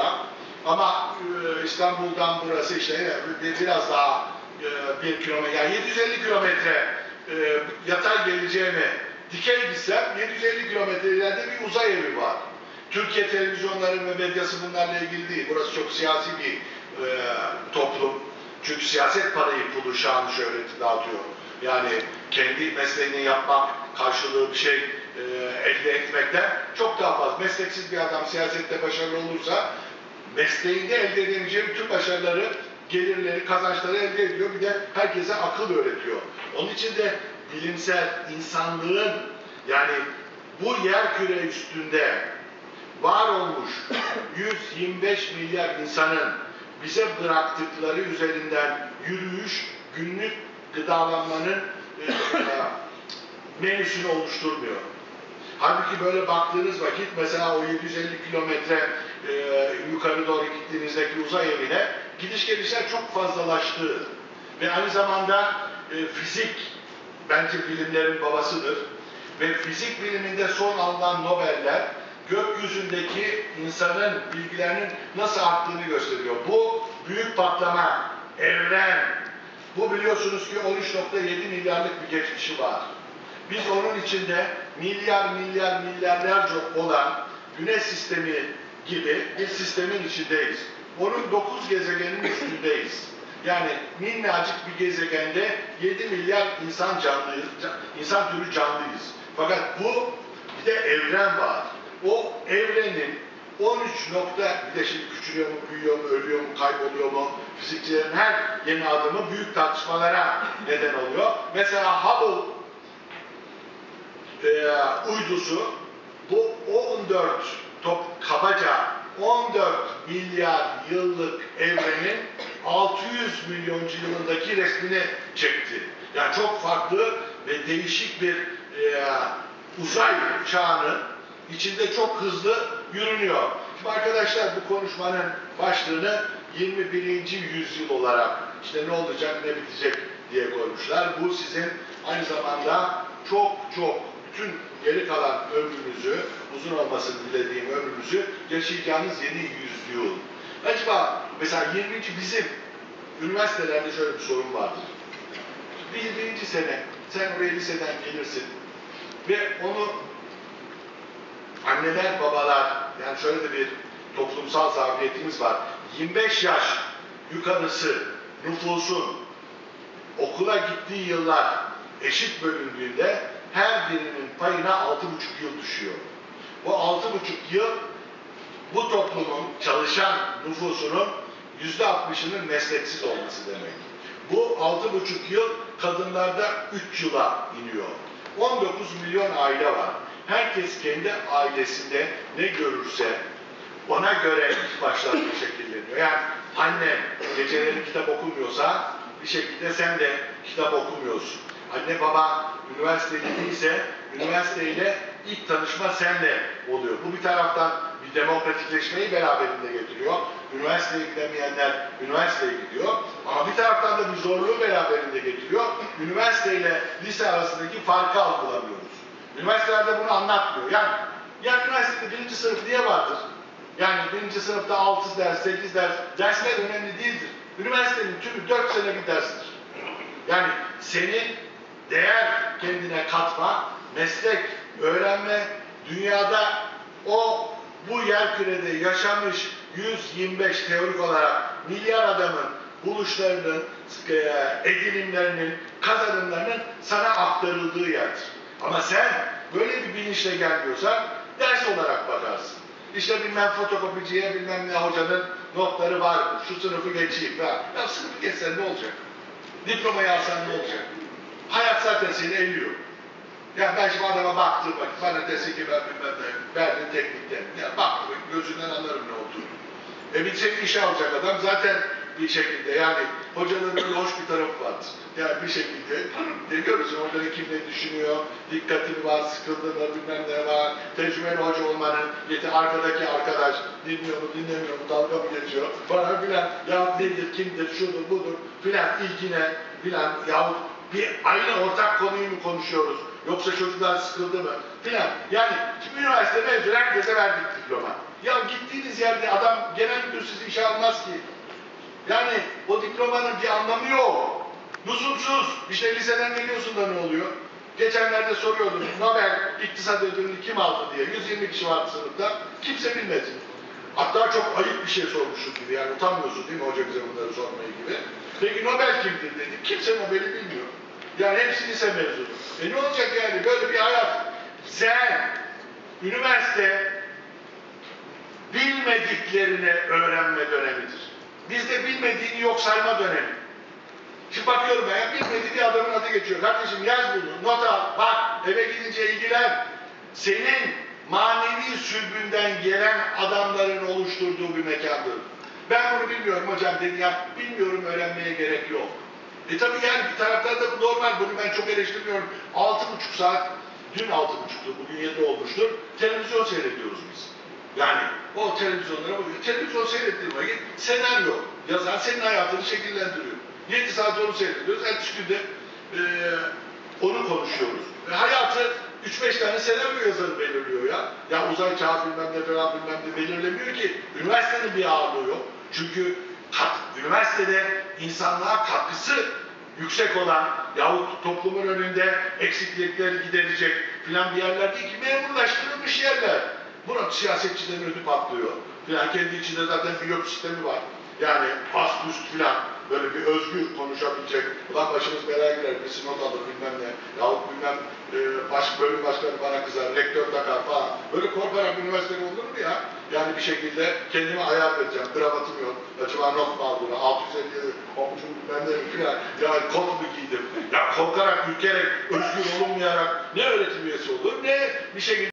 sonra. Ama İstanbul'dan burası işte biraz daha 1 kilometre, yani 750 kilometre yatay geleceğime dikey gitsem 750 kilometre ileride bir uzay evi var. Türkiye televizyonları ve medyası bunlarla ilgili değil. Burası çok siyasi bir toplum. Çünkü siyaset parayı, pulu, şanı, şöhreti dağıtıyor. Yani kendi mesleğini yapmak, karşılığı bir şey elde etmekten çok daha fazla. Mesleksiz bir adam siyasette başarılı olursa mesleğinde elde edemeyeceği bütün başarıları, gelirleri, kazançları elde ediyor. Bir de herkese akıl öğretiyor. Onun için de bilimsel insanlığın, yani bu yerküre üstünde var olmuş 125 milyar insanın bize bıraktıkları üzerinden yürüyüş, günlük gıdalanmanın menüsünü oluşturmuyor. Halbuki böyle baktığınız vakit mesela o 750 kilometre yukarı doğru gittiğinizdeki uzay evine gidiş gelişler çok fazlalaştı. Ve aynı zamanda fizik bence bilimlerin babasıdır. Ve fizik biliminde son alınan Nobel'ler gökyüzündeki insanın bilgilerinin nasıl arttığını gösteriyor. Bu büyük patlama, evren, bu biliyorsunuz ki 13.7 milyarlık bir geçmişi var. Biz onun içinde milyarlarca olan Güneş sistemi gibi bir sistemin içindeyiz. Onun 9 gezegenin üstündeyiz. Yani minnacık bir gezegende 7 milyar insan türü canlıyız. Fakat bu bir de evren var. O evrenin 13 nokta, bir de şimdi küçülüyor mu, büyüyor mu, ölüyor mu, kayboluyor mu, fizikçilerin her yeni adımı büyük tartışmalara neden oluyor. Mesela Hubble uydusu bu 14 milyar yıllık evrenin 600 milyoncu yılındaki resmini çekti. Yani çok farklı ve değişik bir uzay çağının içinde çok hızlı yürünüyor. Şimdi arkadaşlar bu konuşmanın başlığını 21. yüzyıl olarak işte ne olacak ne bitecek diye koymuşlar. Bu sizin aynı zamanda çok bütün geri kalan ömrünüzü, uzun olmasını dilediğim ömrünüzü yaşayacağınız yeni yüzyıl. Acaba mesela 20. bizim üniversitelerde şöyle bir sorun vardır. Birinci sene, sen oraya liseden gelirsin ve onu anneler, babalar, yani şöyle de bir toplumsal zafiyetimiz var. 25 yaş yukarısı nüfusun okula gittiği yıllar eşit bölündüğünde her birinin payına 6,5 yıl düşüyor. Bu 6,5 yıl bu toplumun çalışan nüfusunun %60'ının mesleksiz olması demek. Bu 6,5 yıl kadınlarda 3 yıla iniyor. 19 milyon aile var. Herkes kendi ailesinde ne görürse ona göre ihtiyaçları şekilleniyor. Yani anne geceleri kitap okumuyorsa bir şekilde sen de kitap okumuyorsun. Anne baba üniversiteli değilse üniversiteyle ilk tanışma senle oluyor. Bu bir taraftan bir demokratikleşmeyi beraberinde getiriyor. Üniversiteye gidemeyenler üniversiteye gidiyor. Ama bir taraftan da bir zorluğu beraberinde getiriyor. Üniversiteyle lise arasındaki farkı algılamıyoruz. Üniversitelerde bunu anlatmıyor. Yani üniversitede 1. sınıf niye vardır? Yani 1. sınıfta 6 ders, 8 ders, dersler önemli değildir. Üniversitenin tümü 4 sene bir derstir. Yani senin değer kendine katma, meslek, öğrenme, dünyada bu yerkürede yaşamış 125 teorik olarak milyar adamın buluşlarının, edinimlerinin, kazanımlarının sana aktarıldığı yerdir. Ama sen böyle bir bilinçle gelmiyorsan ders olarak bakarsın. İşte bilmem fotokopiciye bilmem ne hocanın notları var mı? Şu sınıfı geçeyim falan. Ya sınıfı geçsen ne olacak? Diplomayı alsan ne olacak? Hayat zaten seni eliyor. Ya ben şimdi adama baktığım vakit bana desin ki ben bilmem ne, verdim teknikten. Ya baktım gözünden anlarım ne olduğunu. Bir seni işe alacak adam zaten bir şekilde yani hocaların öyle hoş bir tarafı vardır. Yani bir şekilde görürsün orada kim ne düşünüyor, dikkatini var, sıkıldığında bilmem ne var, tecrübeli hoca olmanın, arkadaki arkadaş dinliyor mu, dinlemiyor mu, dalga mı geçiyor falan filan, ya nedir, kimdir, şudur, budur filan, ilgine filan, yahut bir aynı ortak konuyu mu konuşuyoruz, yoksa çocuklar sıkıldı mı filan. Yani şimdi üniversite mezunu herkese verdik diploma. Ya gittiğiniz yerde adam genel müdür sizi işe almaz ki. Yani o diplomanın bir anlamı yok. Lüzumsuz. İşte liseden geliyorsun da ne oluyor? Geçenlerde soruyordum, Nobel İktisat Ödülünü kim aldı diye. 120 kişi vardı sınıfta. Kimse bilmedi. Hatta çok ayıp bir şey sormuşum gibi. Yani utanmıyorsun değil mi hoca bize bunları sormayı gibi. Peki Nobel kimdir dedi. Kimse Nobel'i bilmiyor. Yani hepsi lise mezunu. Ne olacak yani? Böyle bir hayat. Sen, üniversite bilmediklerini öğrenme dönemidir. Bizde bilmediğini yok sayma dönemi. Şimdi bakıyorum ben, bilmediği bir adamın adı geçiyor. Kardeşim yaz bunu, not al, bak, eve gidince ilgilen. Senin manevi sülbünden gelen adamların oluşturduğu bir mekandır. Ben bunu bilmiyorum hocam dedi ya, bilmiyorum öğrenmeye gerek yok. Tabii yani bir taraftan da bu normal, bunu ben çok eleştirmiyorum. 6,5 saat, dün 6,5'tu, bugün 7 olmuştur, televizyon seyrediyoruz biz. Yani o televizyonlara bakıyor. Televizyon seyrettiğin vakit senaryo yazan senin hayatını şekillendiriyor. 7 saat onu seyrediyoruz. Ertesi günde onu konuşuyoruz. Ve hayatı 3-5 tane senaryo yazarı belirliyor ya. Ya uzay çağı bilmem ne falan bilmem ne belirlemiyor ki. Üniversitenin bir ağırlığı yok. Çünkü üniversitede insanlığa katkısı yüksek olan yahut toplumun önünde eksiklikleri giderecek filan bir yerler değil ki memurlaştırılmış yerler. Buna siyasetçilerin ödü patlıyor. Filan kendi içinde zaten pilot sistemi var. Yani ast üst filan böyle bir özgür konuşabilecek. Ulan başımız belaya girer, birisi not alır bilmem ne. Yahut bilmem bölüm başkanı bana kızar, rektör takar falan. Böyle korkarak üniversite olur mu ya? Yani bir şekilde kendime ayar vereceğim. Kravatım yok. Acaba not mu aldım? 657 komşum bilmem ne filan. Yani kot mu giydim? Ya korkarak, ürkerek, özgür olunmayarak ne öğretim üyesi olur ne bir şekilde